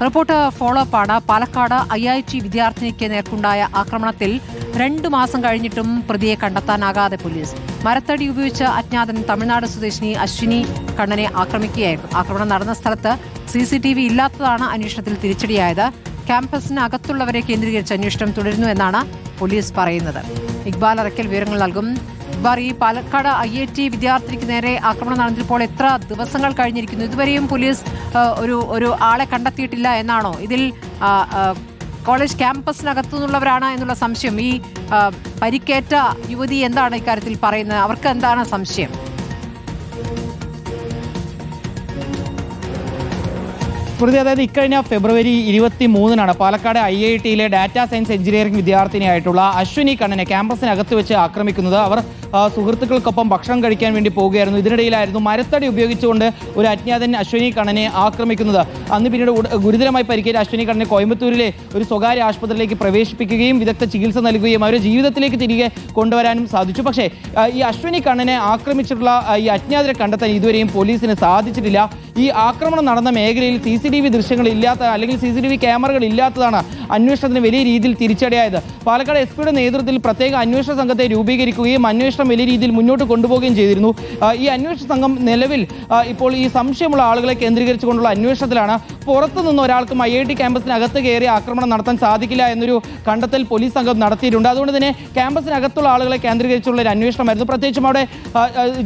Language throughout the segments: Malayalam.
റിപ്പോർട്ട് ഫോളോ അപ്പ് ആണ്. പാലക്കാട് IIT വിദ്യാർത്ഥിനിക്ക് നേർക്കുണ്ടായ ആക്രമണത്തിൽ 2 മാസം കഴിഞ്ഞിട്ടും പ്രതിയെ കണ്ടെത്താനാകാതെ പോലീസ്. മരത്തടി ഉപയോഗിച്ച് അജ്ഞാതൻ തമിഴ്നാട് സ്വദേശിനി അശ്വിനി കണ്ണനെ ആക്രമിക്കുകയായിരുന്നു. ആക്രമണം നടന്ന സ്ഥലത്ത് CCTV ഇല്ലാത്തതാണ് അന്വേഷണത്തിൽ തിരിച്ചടിയായത്. ക്യാമ്പസിന് അകത്തുള്ളവരെ കേന്ദ്രീകരിച്ച് അന്വേഷണം തുടരുന്നു എന്നാണ് പോലീസ് പറയുന്നത്. ഇക്ബാൽ അറക്കൽ വിവരങ്ങൾ നൽകും. ഈ പാലക്കാട് IIT വിദ്യാർത്ഥിനിക്ക് നേരെ ആക്രമണം നടന്നപ്പോൾ എത്ര ദിവസങ്ങൾ കഴിഞ്ഞിരിക്കുന്നു? ഇതുവരെയും പോലീസ് ഒരു ആളെ കണ്ടെത്തിയിട്ടില്ല എന്നാണോ? ഇതിൽ കോളേജ് ക്യാമ്പസിനകത്തു നിന്നുള്ളവരാണ് എന്നുള്ള സംശയം. ഈ പരിക്കേറ്റ യുവതി എന്താണ് ഇക്കാര്യത്തിൽ പറയുന്നത്? അവർക്ക് എന്താണ് സംശയം? അതായത് ഇക്കഴിഞ്ഞ ഫെബ്രുവരി 23 പാലക്കാട് IITയിലെ ഡാറ്റാ സയൻസ് എഞ്ചിനീയറിംഗ് വിദ്യാർത്ഥിനിയായിട്ടുള്ള അശ്വിനി കണ്ണനെ ക്യാമ്പസിനകത്ത് വെച്ച് ആക്രമിക്കുന്നത്. അവർ സുഹൃത്തുക്കൾക്കൊപ്പം ഭക്ഷണം കഴിക്കാൻ വേണ്ടി പോവുകയായിരുന്നു. ഇതിനിടയിലായിരുന്നു മരത്തടി ഉപയോഗിച്ചുകൊണ്ട് ഒരു അജ്ഞാതൻ അശ്വിനി കണ്ണനെ ആക്രമിക്കുന്നത്. അന്ന് പിന്നീട് ഗുരുതരമായി പരിക്കേറ്റ അശ്വിനി കണ്ണനെ കോയമ്പത്തൂരിലെ ഒരു സ്വകാര്യ ആശുപത്രിയിലേക്ക് പ്രവേശിപ്പിക്കുകയും വിദഗ്ധ ചികിത്സ നൽകുകയും അവരെ ജീവിതത്തിലേക്ക് തിരികെ കൊണ്ടുവരാനും സാധിച്ചു. പക്ഷേ ഈ അശ്വിനി കണ്ണനെ ആക്രമിച്ചിട്ടുള്ള ഈ അജ്ഞാതരെ കണ്ടെത്താൻ ഇതുവരെയും പോലീസിന് സാധിച്ചിട്ടില്ല. ഈ ആക്രമണം നടന്ന മേഖലയിൽ CCTV ദൃശ്യങ്ങൾ ഇല്ലാത്ത അല്ലെങ്കിൽ CCTV ക്യാമറകൾ ഇല്ലാത്തതാണ് അന്വേഷണത്തിന് വലിയ രീതിയിൽ തിരിച്ചടിയായത്. പാലക്കാട് SP-യുടെ നേതൃത്വത്തിൽ പ്രത്യേക അന്വേഷണ സംഘത്തെ രൂപീകരിക്കുകയും അന്വേഷണം വലിയ രീതിയിൽ മുന്നോട്ട് കൊണ്ടുപോവുകയും ചെയ്തിരുന്നു. ഈ അന്വേഷണ സംഘം നിലവിൽ ഇപ്പോൾ ഈ സംശയമുള്ള ആളുകളെ കേന്ദ്രീകരിച്ചുകൊണ്ടുള്ള അന്വേഷണത്തിലാണ്. പുറത്തുനിന്ന് ഒരാൾക്കും IIT ക്യാമ്പസിനകത്ത് കയറി ആക്രമണം നടത്താൻ സാധിക്കില്ല എന്നൊരു കണ്ടെത്തൽ പോലീസ് സംഘം നടത്തിയിട്ടുണ്ട്. അതുകൊണ്ട് തന്നെ ക്യാമ്പസിനകത്തുള്ള ആളുകളെ കേന്ദ്രീകരിച്ചുള്ള ഒരു അന്വേഷണമായിരുന്നു. പ്രത്യേകിച്ചും അവിടെ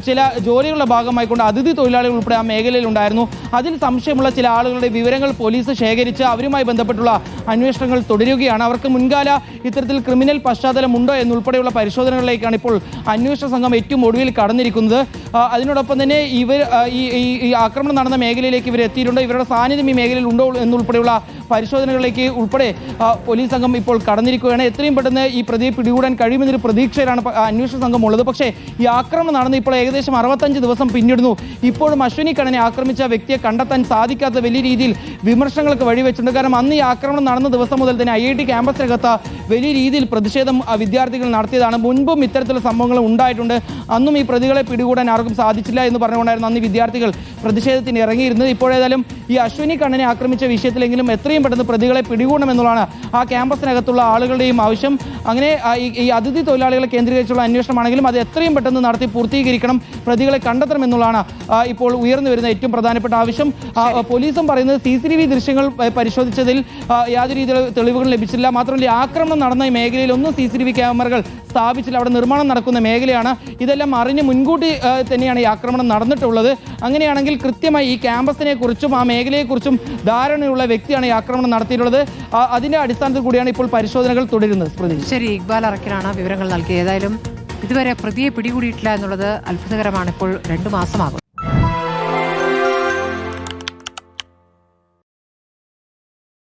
ചില ജോലികളുടെ ഭാഗമായിക്കൊണ്ട് അതിഥി തൊഴിലാളികൾ ഉൾപ്പെടെ ആ മേഖലയിൽ ഉണ്ടായിരുന്നു. അതിൽ സംശയമുള്ള ചില ആളുകളുടെ വിവരങ്ങൾ പോലീസ് ശേഖരിച്ച് അവരുമായി ബന്ധപ്പെട്ടുള്ള അന്വേഷണങ്ങൾ തുടരുകയാണ്. അവർക്ക് മുൻകാല ഇത്തരത്തിൽ ക്രിമിനൽ പശ്ചാത്തലമുണ്ടോ എന്നുൾപ്പെടെയുള്ള പരിശോധനകളിലേക്കാണ് ഇപ്പോൾ അന്വേഷണ സംഘം ഏറ്റവും ഒടുവിൽ കടന്നിരിക്കുന്നത്. അതിനോടൊപ്പം തന്നെ ഇവർ ഈ ആക്രമണം നടന്ന മേഖലയിലേക്ക് ഇവർ എത്തിയിട്ടുണ്ടോ, ഇവരുടെ സാന്നിധ്യം ഈ മേഖലയിൽ ഉണ്ടോ എന്നുൾപ്പെടെയുള്ള പരിശോധനകളിലേക്ക് ഉൾപ്പെടെ പോലീസ് സംഘം ഇപ്പോൾ കടന്നിരിക്കുകയാണ്. എത്രയും പെട്ടെന്ന് ഈ പ്രതിയെ പിടികൂടാൻ കഴിയുമെന്നൊരു പ്രതീക്ഷയിലാണ് അന്വേഷണ സംഘം ഉള്ളത്. പക്ഷേ ഈ ആക്രമണം നടന്ന് ഇപ്പോൾ ഏകദേശം 65 ദിവസം പിന്നിടുന്നു. ഇപ്പോഴും അശ്വിനി കണ്ണനെ ആക്രമിച്ച വ്യക്തിയെ കണ്ടെത്താൻ സാധിക്കാത്ത വലിയ രീതിയിൽ വിമർശനങ്ങൾക്ക് വഴിവെച്ചിട്ടുണ്ട്. കാരണം അന്ന് ഈ ആക്രമണം നടന്ന ദിവസം മുതൽ തന്നെ IIT ക്യാമ്പസിനകത്ത് വലിയ രീതിയിൽ പ്രതിഷേധം വിദ്യാർത്ഥികൾ നടത്തിയതാണ്. മുൻപും ഇത്തരത്തിലുള്ള സംഭവങ്ങൾ ഉണ്ടായിട്ടുണ്ട്. അന്നും ഈ പ്രതികളെ പിടികൂടാൻ ആർക്കും സാധിച്ചില്ല എന്ന് പറഞ്ഞുകൊണ്ടായിരുന്നു അന്ന് വിദ്യാർത്ഥികൾ പ്രതിഷേധത്തിന് ഇറങ്ങിയിരുന്നത്. ഇപ്പോഴേതായാലും ഈ അശ്വിനി കണ്ണനെ ആക്രമിച്ച വിഷയത്തിലെങ്കിലും എത്രയും പെട്ടെന്ന് പ്രതികളെ പിടികൂടണമെന്നുള്ളതാണ് ആ ക്യാമ്പസിനകത്തുള്ള ആളുകളുടെയും ആവശ്യം. അങ്ങനെ ഈ അതിഥി തൊഴിലാളികളെ കേന്ദ്രീകരിച്ചുള്ള അന്വേഷണമാണെങ്കിലും അത് എത്രയും പെട്ടെന്ന് നടത്തി പൂർത്തീകരിക്കണം, പ്രതികളെ കണ്ടെത്തണമെന്നുള്ളതാണ് ഇപ്പോൾ ഉയർന്നു വരുന്ന ഏറ്റവും പ്രധാനപ്പെട്ട ആവശ്യം. പോലീസും പറയുന്നത് CCTV ദൃശ്യങ്ങൾ പരിശോധിച്ചതിൽ യാതൊരു രീതിയിലുള്ള തെളിവുകൾ ലഭിച്ചില്ല. മാത്രമല്ല ആക്രമണം നടന്ന ഈ മേഖലയിൽ ഒന്നും CCTV ക്യാമറകൾ സ്ഥാപിച്ചില്ല. അവിടെ നിർമ്മാണം നടക്കുന്ന മേഖലയാണ്. ഇതെല്ലാം അറിഞ്ഞ് മുൻകൂട്ടി തന്നെയാണ് ഈ ആക്രമണം നടന്നിട്ടുള്ളത്. അങ്ങനെയാണെങ്കിൽ കൃത്യമായി ഈ ക്യാമ്പസിനെ കുറിച്ചും ആ മേഖലയെക്കുറിച്ചും ധാരണയുള്ള വ്യക്തിയാണ് ഈ ആക്രമണം നടത്തിയിട്ടുള്ളത്. അതിന്റെ അടിസ്ഥാനത്തിൽ കൂടിയാണ് ഇപ്പോൾ പരിശോധനകൾ തുടരുന്നത്. ശരി, ഇക്ബാൽ അറക്കലാണ് വിവരങ്ങൾ നൽകിയത്. ഏതായാലും ഇതുവരെ പ്രതിയെ പിടികൂടിയിട്ടില്ല എന്നുള്ളത് അത്ഭുതകരമാണ്. ഇപ്പോൾ 2 മാസമാകും.